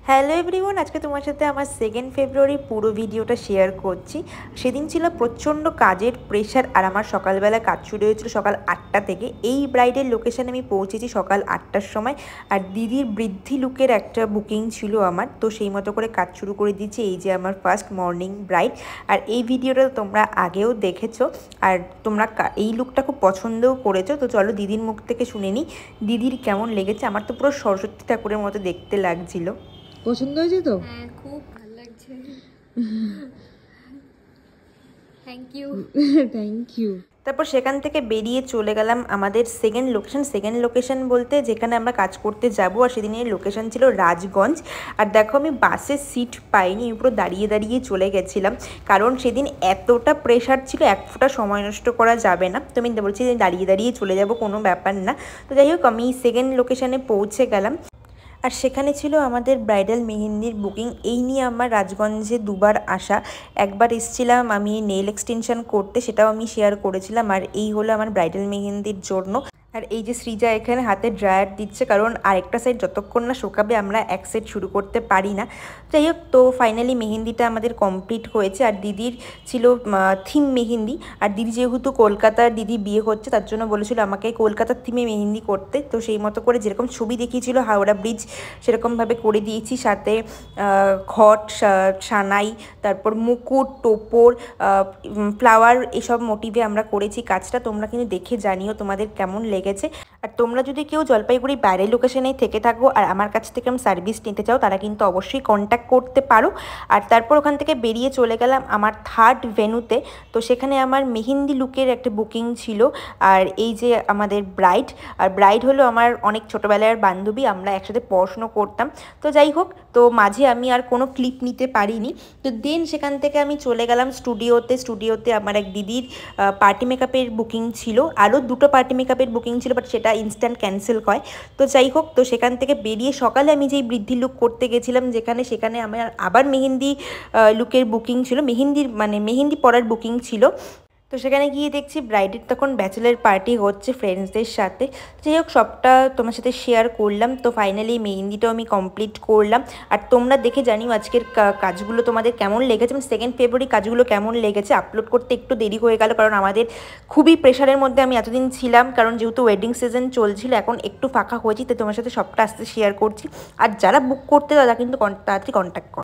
Hello everyone, আজকে তোমার সাথে আমার 2 ফেব্রুয়ারি পুরো ভিডিওটা শেয়ার করছি। সেদিন ছিল প্রচণ্ড কাজের প্রেশার আর আমার সকালবেলা কাজ শুরু হয়েছিল সকাল 8টা থেকে। এই ব্রাইডের লোকেশানে আমি পৌঁছেছি সকাল 8টার সময়। আর দিদির বৃদ্ধি লুকের একটা বুকিং ছিল আমার, তো সেই মতো করে কাজ শুরু করে দিয়েছি। এই যে আমার ফার্স্ট মর্নিং ব্রাইড, আর এই ভিডিওটা তোমরা আগেও দেখেছো আর তোমরা এই লুকটা খুব পছন্দও করেছো। তো চলো দিদির মুখ থেকে শুনে নিই দিদির কেমন লেগেছে। আমার তো পুরো সরস্বতী ঠাকুরের মতো দেখতে লাগছিল। পছন্দ হয়েছে তো? হ্যাঁ, খুব ভালো লাগছে। Thank you. Thank you. তারপর সেখান থেকে বেরিয়ে চলে গেলাম আমাদের সেকেন্ড লোকেশন বলতে যেখানে আমরা কাজ করতে যাব। আর সেদিনের লোকেশন ছিল রাজগঞ্জ। আর দেখো আমি বাসের সিট পাইনি, আমি পুরো দাঁড়িয়ে দাঁড়িয়ে চলে গেছিলাম, কারণ সেদিন এতটা প্রেশার ছিল, এক ফোঁটা সময় নষ্ট করা যাবে না। তো আমি বলছি যে দাঁড়িয়ে দাঁড়িয়ে চলে যাব, কোনো ব্যাপার না। তো যাই হোক আমি সেকেন্ড লোকেশনে পৌঁছে গেলাম। আর সেখানে ছিল আমাদের ব্রাইডাল মেহেন্দির বুকিং। এই নিয়ে আমার রাজগঞ্জে দুবার আসা। একবার এসেছিলাম আমি নেল এক্সটেনশন করতে, সেটাও আমি শেয়ার করেছিলাম। আর এই হলো আমার ব্রাইডাল মেহেন্দির জন্য। আর এই যে সৃজা এখানে হাতে ড্রায়ার দিচ্ছে, কারণ আরেকটা সাইড যতক্ষণ না শুকাবে আমরা এক সাইড শুরু করতে পারি না। যাই হোক, তো ফাইনালি মেহেন্দিটা আমাদের কমপ্লিট হয়েছে। আর দিদির ছিল থিম মেহেন্দি। আর দিদি যেহেতু কলকাতার দিদি বিয়ে হচ্ছে, তার জন্য বলেছিল আমাকে কলকাতার থিমে মেহেন্দি করতে। তো সেই মতো করে যেরকম ছবি দেখিয়েছিল হাওড়া ব্রিজ, সেরকমভাবে করে দিয়েছি। সাথে ঘট, সানাই, তারপর মুকুট, টোপর, ফ্লাওয়ার, এসব মোটিভে আমরা করেছি কাজটা। তোমরা কিন্তু দেখে জানিও তোমাদের কেমন লেগেছে। আর তোমরা যদি কেউ জলপাইগুড়ি বাইরের লোকেশনে থেকে থাকো আর আমার কাছ থেকে আমি সার্ভিস নিতে চাও, তারা কিন্তু অবশ্যই কন্ট্যাক্ট করতে পারো। আর তারপর ওখান থেকে বেরিয়ে চলে গেলাম আমার থার্ড ভেন্যুতে। তো সেখানে আমার মেহেন্দি লুকের একটা বুকিং ছিল। আর এই যে আমাদের ব্রাইড, আর ব্রাইড হলো আমার অনেক ছোটোবেলার বান্ধবী, আমরা একসাথে পড়াশুনো করতাম। তো যাই হোক, তো মাঝে আমি আর কোনো ক্লিপ নিতে পারিনি। তো দেন সেখান থেকে আমি চলে গেলাম স্টুডিওতে আমার এক দিদির পার্টি মেকআপের বুকিং ছিল। আরও দুটো পার্টি মেকআপের বুকিং ছিল, বাট সেটা ইনস্ট্যান্ট ক্যান্সেল হয়। তো যাই হোক, তো সেখান থেকে বেরিয়ে সকালে আমি যেই বৃদ্ধি লুক করতে গেছিলাম, সেখানে আমার আবার মেহেন্দি লুকের বুকিং ছিল, মেহেন্দি পরার বুকিং ছিল। তো সেখানে গিয়ে দেখছি ব্রাইডের তখন ব্যাচেলার পার্টি হচ্ছে ফ্রেন্ডসদের সাথে। যাই হোক, সবটা তোমার সাথে শেয়ার করলাম। তো ফাইনালি মেহেন্দিটাও আমি কমপ্লিট করলাম। আর তোমরা দেখে জানিও আজকের কাজগুলো তোমাদের কেমন লেগেছে, 2 ফেব্রুয়ারি কাজগুলো কেমন লেগেছে। আপলোড করতে একটু দেরি হয়ে গেল, কারণ আমাদের খুবই প্রেশারের মধ্যে আমি এতদিন ছিলাম, কারণ যেহেতু ওয়েডিং সিজন চলছিল। এখন একটু ফাঁকা হয়েছি, তো তোমার সাথে সবটা আস্তে শেয়ার করছি। আর যারা বুক করতে তারা কিন্তু তাড়াতাড়ি কন্ট্যাক্ট করো।